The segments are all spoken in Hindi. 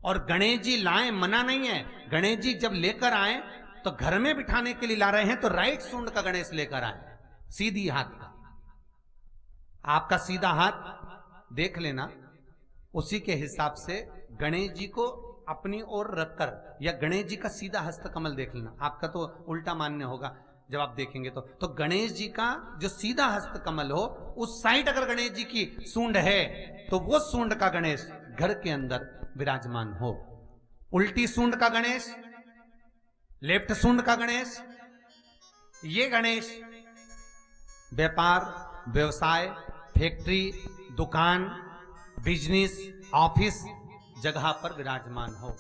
और गणेश जी लाए, मना नहीं है, गणेश जी जब लेकर आए तो घर में बिठाने के लिए ला रहे हैं तो राइट सूंड का गणेश लेकर आए, सीधी हाथ का। आपका सीधा हाथ देख लेना, उसी के हिसाब से गणेश जी को अपनी ओर रखकर, या गणेश जी का सीधा हस्त कमल देख लेना। आपका तो उल्टा मान्य होगा जब आप देखेंगे तो गणेश जी का जो सीधा हस्त कमल हो, उस साइड अगर गणेश जी की सूंड है तो वो सूंड का गणेश घर के अंदर विराजमान हो। उल्टी सूंड का गणेश, लेफ्ट सूंड का गणेश, ये गणेश व्यापार, व्यवसाय, फैक्ट्री, दुकान, बिजनेस, ऑफिस जगह पर विराजमान हो।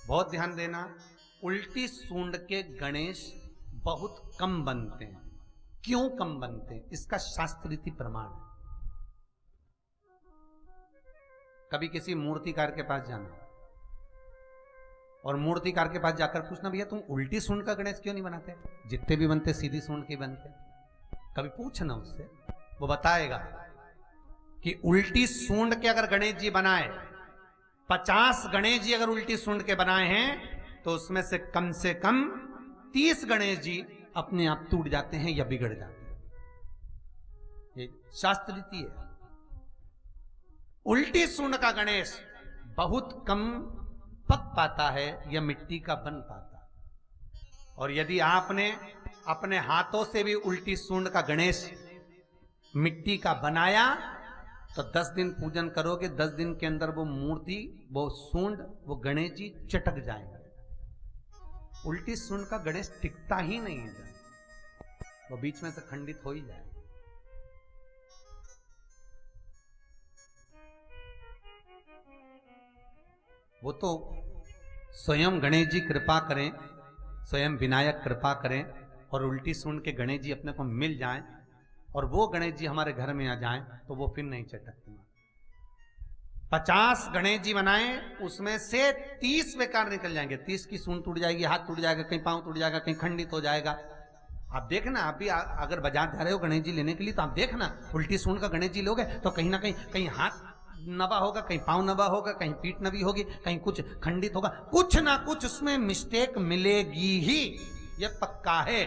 बहुत ध्यान देना, उल्टी सूंड के गणेश बहुत कम बनते हैं। क्यों कम बनते हैं? इसका शास्त्रीय प्रमाण है। कभी किसी मूर्तिकार के पास जाना और मूर्तिकार के पास जाकर पूछना, भैया तुम उल्टी सूंड का गणेश क्यों नहीं बनाते? जितने भी बनते सीधी सूंड के बनते। कभी पूछना उससे, वो बताएगा कि उल्टी सूंड के अगर गणेश जी बनाए, 50 गणेश जी अगर उल्टी सूंड के बनाए हैं तो उसमें से कम 30 गणेश जी अपने आप टूट जाते हैं या बिगड़ जाते हैं। ये शास्त्र रीति है। उल्टी सूंड का गणेश बहुत कम पक पाता है या मिट्टी का बन पाता है। और यदि आपने अपने हाथों से भी उल्टी सूंड का गणेश मिट्टी का बनाया तो 10 दिन पूजन करोगे, 10 दिन के अंदर वो मूर्ति, वो सूंड, वो गणेश जी चटक जाएगा। उल्टी सूंड का गणेश टिकता ही नहीं है, वो बीच में से खंडित हो ही जाएगा। वो तो स्वयं गणेश जी कृपा करें, स्वयं विनायक कृपा करें और उल्टी सूंड के गणेश जी अपने को मिल जाएं और वो गणेश जी हमारे घर में आ जाएं तो वो फिर नहीं चटकते। 50 गणेश जी बनाए, उसमें से 30 बेकार निकल जाएंगे। 30 की सूंड टूट जाएगी, हाथ टूट जाएगा, कहीं पांव टूट जाएगा, कहीं खंडित हो जाएगा। आप देखना, आप भी अगर बाजार जा रहे हो गणेश जी लेने के लिए तो आप देखना, उल्टी सूंड का गणेश जी लोगे तो कहीं ना कहीं हाथ नबा होगा, कहीं पांव नबा होगा, कहीं पीठ नबी होगी, कहीं कुछ खंडित होगा, कुछ ना कुछ उसमें मिस्टेक मिलेगी ही, ये पक्का है।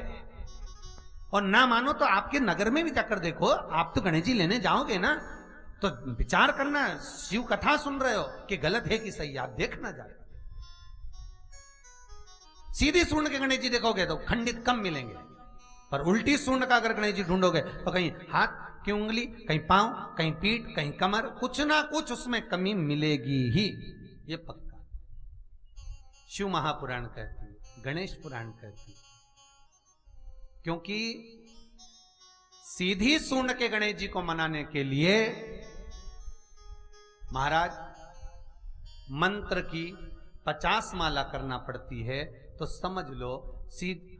और ना मानो तो आपके नगर में भी जाकर देखो, आप तो गणेश जी लेने जाओगे ना तो विचार करना, शिव कथा सुन रहे हो कि गलत है कि सही, आप देखना जाए। सीधी सूंड के गणेश जी देखोगे तो खंडित कम मिलेंगे, पर उल्टी सूंड का अगर गणेश जी ढूंढोगे तो कहीं हाथ की उंगली, कहीं पांव, कहीं पीठ, कहीं कमर, कुछ ना कुछ उसमें कमी मिलेगी ही, ये पक्का। शिव महापुराण कहती है, गणेश पुराण कहती है, क्योंकि सीधी सूंड के गणेश जी को मनाने के लिए महाराज मंत्र की 50 माला करना पड़ती है। तो समझ लो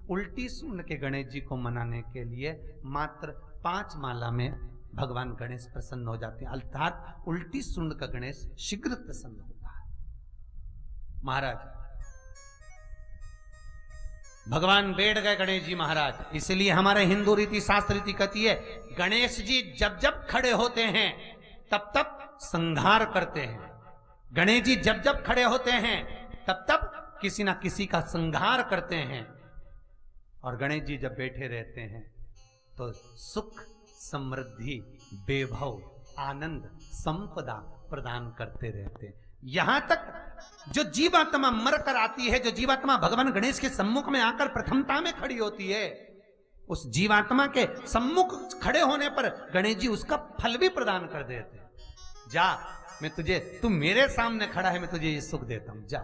उल्टी सूंड के गणेश जी को मनाने के लिए मात्र 5 माला में भगवान गणेश प्रसन्न हो जाते हैं, अर्थात उल्टी सूंड का गणेश शीघ्र प्रसन्न होता है। महाराज भगवान बैठ गए गणेश जी महाराज, इसलिए हमारे हिंदू रीति शास्त्र रीति कहती है, गणेश जी जब जब खड़े होते हैं तब तब संहार करते हैं। गणेश जी जब जब खड़े होते हैं तब तब किसी ना किसी का संहार करते हैं। और गणेश जी जब बैठे रहते हैं तो सुख, समृद्धि, वैभव, आनंद, संपदा प्रदान करते रहते हैं। यहां तक जो जीवात्मा मर कर आती है, जो जीवात्मा भगवान गणेश के सम्मुख में आकर प्रथमता में खड़ी होती है, उस जीवात्मा के सम्मुख खड़े होने पर गणेश जी उसका फल भी प्रदान कर देते हैं। जा, मैं तुझे, तू मेरे सामने खड़ा है, मैं तुझे ये सुख देता हूं, जा।